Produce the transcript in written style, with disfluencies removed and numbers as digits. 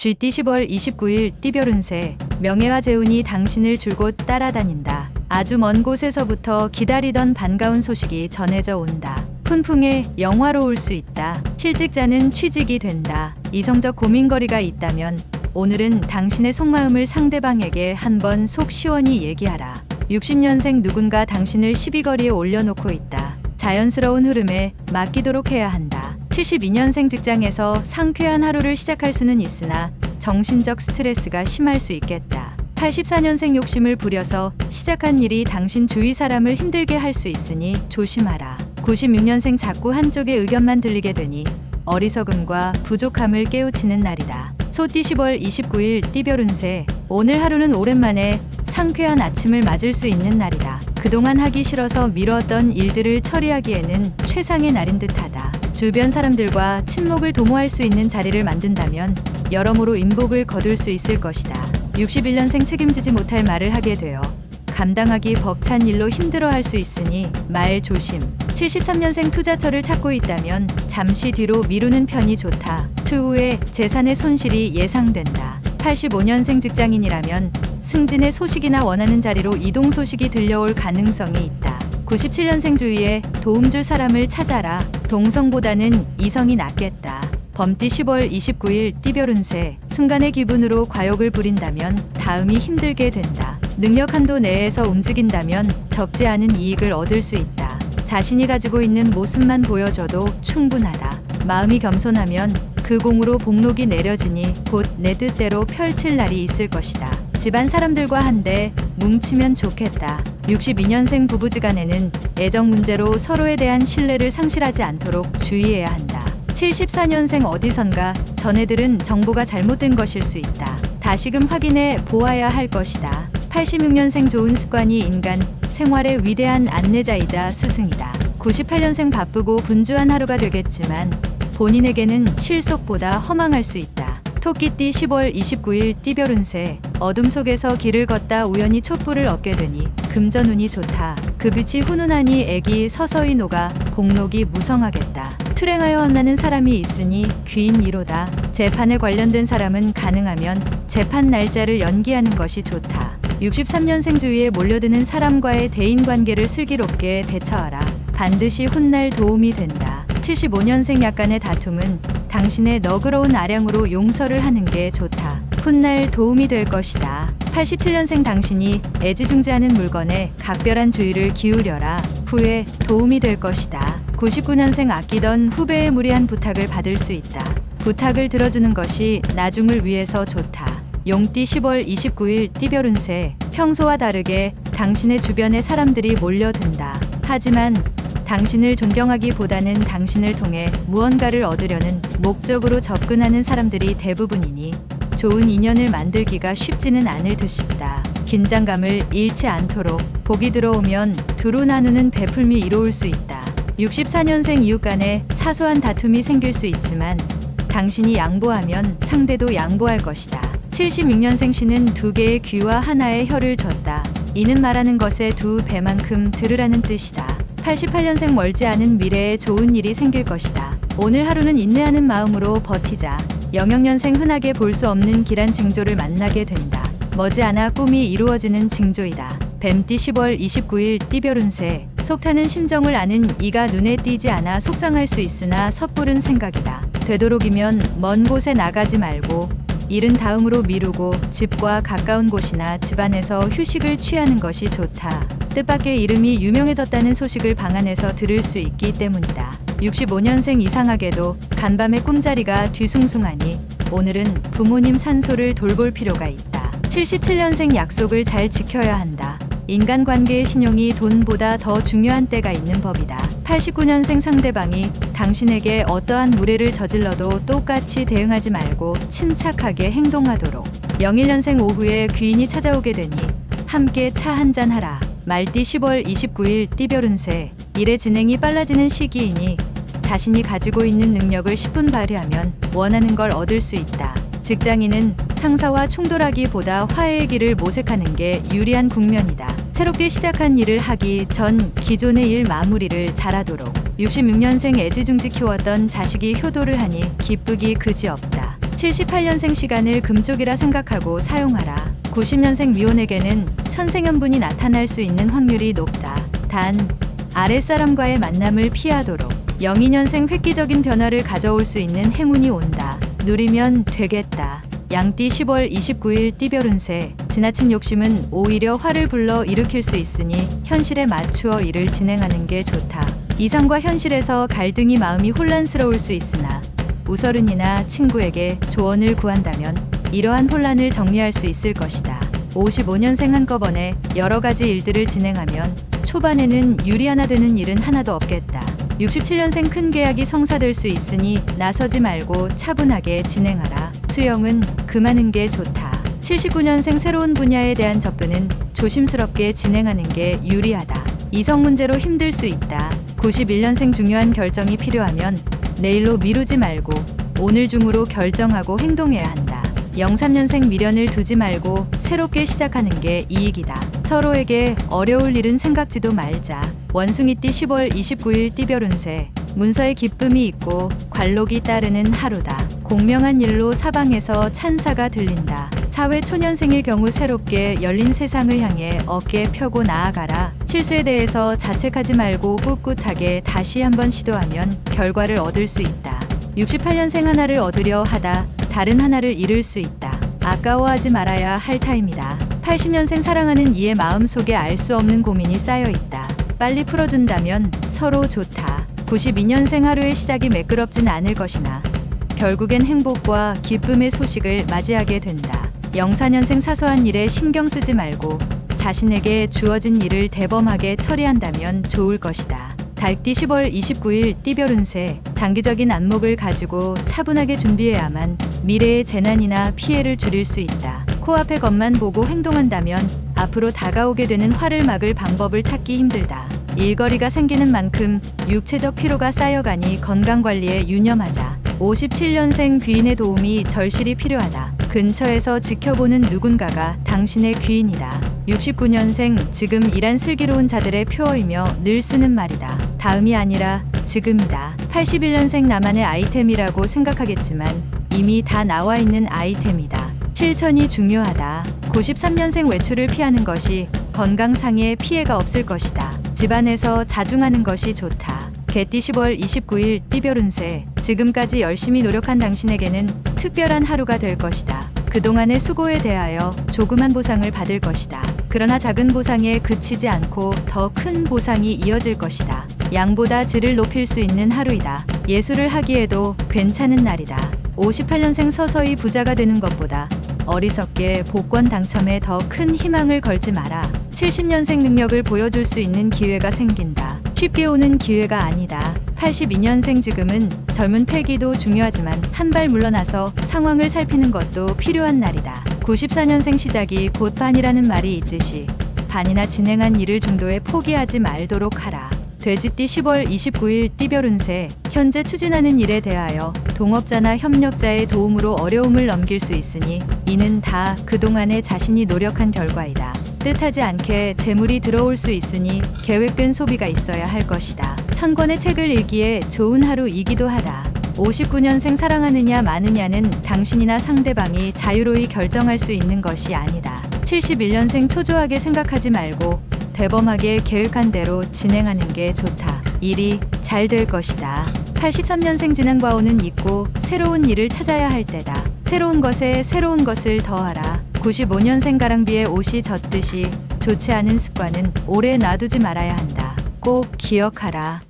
GT 10월 29일 띠별 운세. 명예와 재운이 당신을 줄곧 따라다닌다. 아주 먼 곳에서부터 기다리던 반가운 소식이 전해져 온다. 훈풍에 영화로울 수 있다. 실직자는 취직이 된다. 이성적 고민거리가 있다면 오늘은 당신의 속마음을 상대방에게 한번 속 시원히 얘기하라. 60년생 누군가 당신을 시비거리에 올려놓고 있다. 자연스러운 흐름에 맡기도록 해야 한다. 72년생 직장에서 상쾌한 하루를 시작할 수는 있으나 정신적 스트레스가 심할 수 있겠다. 84년생 욕심을 부려서 시작한 일이 당신 주위 사람을 힘들게 할 수 있으니 조심하라. 96년생 자꾸 한쪽의 의견만 들리게 되니 어리석음과 부족함을 깨우치는 날이다. 소띠 10월 29일 띠별 운세. 오늘 하루는 오랜만에 상쾌한 아침을 맞을 수 있는 날이다. 그동안 하기 싫어서 미뤘던 일들을 처리하기에는 최상의 날인 듯하다. 주변 사람들과 친목을 도모할 수 있는 자리를 만든다면 여러모로 인복을 거둘 수 있을 것이다. 61년생 책임지지 못할 말을 하게 되어 감당하기 벅찬 일로 힘들어할 수 있으니 말 조심. 73년생 투자처를 찾고 있다면 잠시 뒤로 미루는 편이 좋다. 추후에 재산의 손실이 예상된다. 85년생 직장인이라면 승진의 소식이나 원하는 자리로 이동 소식이 들려올 가능성이 있다. 97년생 주위에 도움줄 사람을 찾아라. 동성보다는 이성이 낫겠다. 범띠 10월 29일 띠별 운세. 순간의 기분으로 과욕을 부린다면 다음이 힘들게 된다. 능력 한도 내에서 움직인다면 적지 않은 이익을 얻을 수 있다. 자신이 가지고 있는 모습만 보여줘도 충분하다. 마음이 겸손하면 그 공으로 복록이 내려지니 곧 내 뜻대로 펼칠 날이 있을 것이다. 집안 사람들과 한데 뭉치면 좋겠다. 62년생 부부지간에는 애정 문제로 서로에 대한 신뢰를 상실하지 않도록 주의해야 한다. 74년생 어디선가 전해들은 정보가 잘못된 것일 수 있다. 다시금 확인해 보아야 할 것이다. 86년생 좋은 습관이 인간 생활의 위대한 안내자이자 스승이다. 98년생 바쁘고 분주한 하루가 되겠지만 본인에게는 실속보다 허망할 수 있다. 토끼띠 10월 29일 띠별 운세. 어둠 속에서 길을 걷다 우연히 촛불을 얻게 되니 금전운이 좋다. 그 빛이 훈훈하니 액이 서서히 녹아 복록이 무성하겠다. 출행하여 헛나는 사람이 있으니 귀인 이로다. 재판에 관련된 사람은 가능하면 재판 날짜를 연기하는 것이 좋다. 63년생 주위에 몰려드는 사람과의 대인관계를 슬기롭게 대처하라. 반드시 훗날 도움이 된다. 75년생 약간의 다툼은 당신의 너그러운 아량으로 용서를 하는 게 좋다. 훗날 도움이 될 것이다. 87년생 당신이 애지중지하는 물건에 각별한 주의를 기울여라. 후에 도움이 될 것이다. 99년생 아끼던 후배의 무리한 부탁을 받을 수 있다. 부탁을 들어주는 것이 나중을 위해서 좋다. 용띠 10월 29일 띠별 운세. 평소와 다르게 당신의 주변에 사람들이 몰려든다. 하지만 당신을 존경하기보다는 당신을 통해 무언가를 얻으려는 목적으로 접근하는 사람들이 대부분이니 좋은 인연을 만들기가 쉽지는 않을 듯 싶다. 긴장감을 잃지 않도록. 복이 들어오면 두루 나누는 베풀미 이로울 수 있다. 64년생 이웃 간에 사소한 다툼이 생길 수 있지만 당신이 양보하면 상대도 양보할 것이다. 76년생 신은 두 개의 귀와 하나의 혀를 줬다. 이는 말하는 것의 두 배만큼 들으라는 뜻이다. 88년생 멀지 않은 미래에 좋은 일이 생길 것이다. 오늘 하루는 인내하는 마음으로 버티자. 영영년생 흔하게 볼 수 없는 길한 징조를 만나게 된다. 머지않아 꿈이 이루어지는 징조이다. 뱀띠 10월 29일 띠별 운세. 속타는 심정을 아는 이가 눈에 띄지 않아 속상할 수 있으나 섣부른 생각이다. 되도록이면 먼 곳에 나가지 말고 일은 다음으로 미루고 집과 가까운 곳이나 집안에서 휴식을 취하는 것이 좋다. 뜻밖의 이름이 유명해졌다는 소식을 방 안에서 들을 수 있기 때문이다. 65년생 이상하게도 간밤에 꿈자리가 뒤숭숭하니 오늘은 부모님 산소를 돌볼 필요가 있다. 77년생 약속을 잘 지켜야 한다. 인간관계의 신용이 돈보다 더 중요한 때가 있는 법이다. 89년생 상대방이 당신에게 어떠한 무례를 저질러도 똑같이 대응하지 말고 침착하게 행동하도록. 01년생 오후에 귀인이 찾아오게 되니 함께 차 한잔 하라. 말띠 10월 29일 띠별 운세. 일의 진행이 빨라지는 시기이니 자신이 가지고 있는 능력을 10분 발휘하면 원하는 걸 얻을 수 있다. 직장인은 상사와 충돌하기보다 화해의 길을 모색하는 게 유리한 국면이다. 새롭게 시작한 일을 하기 전 기존의 일 마무리를 잘하도록. 66년생 애지중지 키웠던 자식이 효도를 하니 기쁘기 그지없다. 78년생 시간을 금쪽이라 생각하고 사용하라. 90년생 미혼에게는 천생연분이 나타날 수 있는 확률이 높다. 단, 아랫사람과의 만남을 피하도록. 02년생 획기적인 변화를 가져올 수 있는 행운이 온다. 누리면 되겠다. 양띠 10월 29일 띠별 운세. 지나친 욕심은 오히려 화를 불러 일으킬 수 있으니 현실에 맞추어 일을 진행하는 게 좋다. 이상과 현실에서 갈등이 마음이 혼란스러울 수 있으나 우서른이나 친구에게 조언을 구한다면 이러한 혼란을 정리할 수 있을 것이다. 55년생 한꺼번에 여러 가지 일들을 진행하면 초반에는 유리 하나 되는 일은 하나도 없겠다. 67년생 큰 계약이 성사될 수 있으니 나서지 말고 차분하게 진행하라. 수영은 금하는 게 좋다. 79년생 새로운 분야에 대한 접근은 조심스럽게 진행하는 게 유리하다. 이성 문제로 힘들 수 있다. 91년생 중요한 결정이 필요하면 내일로 미루지 말고 오늘 중으로 결정하고 행동해야 한다. 03년생 미련을 두지 말고 새롭게 시작하는 게 이익이다. 서로에게 어려울 일은 생각지도 말자. 원숭이띠 10월 29일 띠별 운세. 문서에 기쁨이 있고 관록이 따르는 하루다. 공명한 일로 사방에서 찬사가 들린다. 사회 초년생일 경우 새롭게 열린 세상을 향해 어깨 펴고 나아가라. 실수에 대해서 자책하지 말고 꿋꿋하게 다시 한번 시도하면 결과를 얻을 수 있다. 68년생 하나를 얻으려 하다 다른 하나를 잃을 수 있다. 아까워하지 말아야 할 타임이다. 80년생 사랑하는 이의 마음속에 알 수 없는 고민이 쌓여 있다. 빨리 풀어준다면 서로 좋다. 92년생 하루의 시작이 매끄럽진 않을 것이나 결국엔 행복과 기쁨의 소식을 맞이하게 된다. 04년생 사소한 일에 신경 쓰지 말고 자신에게 주어진 일을 대범하게 처리한다면 좋을 것이다. 달띠 10월 29일 띠별 운세. 장기적인 안목을 가지고 차분하게 준비해야만 미래의 재난이나 피해를 줄일 수 있다. 코앞의 것만 보고 행동한다면 앞으로 다가오게 되는 화를 막을 방법을 찾기 힘들다. 일거리가 생기는 만큼 육체적 피로가 쌓여가니 건강관리에 유념하자. 57년생 귀인의 도움이 절실히 필요하다. 근처에서 지켜보는 누군가가 당신의 귀인이다. 69년생 지금 이란 슬기로운 자들의 표어이며 늘 쓰는 말이다. 다음이 아니라 지금이다. 81년생 나만의 아이템이라고 생각하겠지만 이미 다 나와 있는 아이템이다. 실천이 중요하다. 93년생 외출을 피하는 것이 건강상의 피해가 없을 것이다. 집안에서 자중하는 것이 좋다. 개띠 10월 29일 띠별 운세. 지금까지 열심히 노력한 당신에게는 특별한 하루가 될 것이다. 그동안의 수고에 대하여 조그만 보상을 받을 것이다. 그러나 작은 보상에 그치지 않고 더 큰 보상이 이어질 것이다. 양보다 질을 높일 수 있는 하루이다. 예술을 하기에도 괜찮은 날이다. 58년생 서서히 부자가 되는 것보다 어리석게 복권 당첨에 더 큰 희망을 걸지 마라. 70년생 능력을 보여줄 수 있는 기회가 생긴다. 쉽게 오는 기회가 아니다. 82년생 지금은 젊은 패기도 중요하지만 한 발 물러나서 상황을 살피는 것도 필요한 날이다. 94년생 시작이 곧 반이라는 말이 있듯이 반이나 진행한 일을 중도에 포기하지 말도록 하라. 돼지띠 10월 29일 띠별 운세. 현재 추진하는 일에 대하여 동업자나 협력자의 도움으로 어려움을 넘길 수 있으니 이는 다 그동안에 자신이 노력한 결과이다. 뜻하지 않게 재물이 들어올 수 있으니 계획된 소비가 있어야 할 것이다. 1000권의 책을 읽기에 좋은 하루이기도 하다. 59년생 사랑하느냐 마느냐는 당신이나 상대방이 자유로이 결정할 수 있는 것이 아니다. 71년생 초조하게 생각하지 말고 대범하게 계획한 대로 진행하는 게 좋다. 일이 잘 될 것이다. 83년생 지난 과오는 잊고 새로운 일을 찾아야 할 때다. 새로운 것에 새로운 것을 더하라. 95년생 가랑비에 옷이 젖듯이 좋지 않은 습관은 오래 놔두지 말아야 한다. 꼭 기억하라.